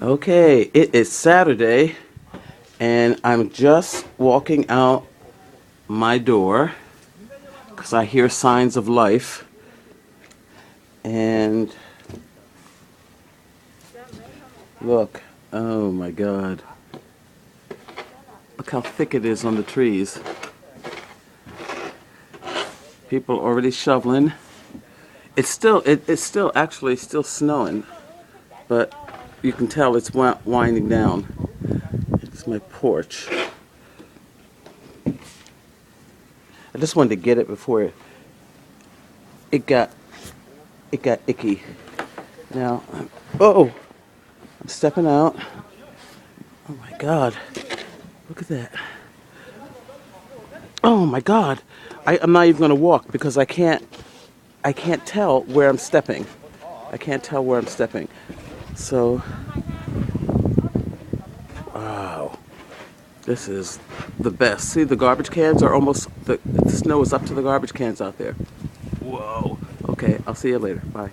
Okay, it is Saturday, and I'm just walking out my door because I hear signs of life. And look, oh my God, look how thick it is on the trees. People already shoveling. It's still actually still snowing, but you can tell it's winding down. It's my porch. I just wanted to get it before it got icky. Now, I'm stepping out. Oh my God, look at that. Oh my God, I'm not even gonna walk because I can't tell where I'm stepping. I can't tell where I'm stepping. So, wow, this is the best. See, the garbage cans are almost, the snow is up to the garbage cans out there. Whoa. Okay, I'll see you later. Bye.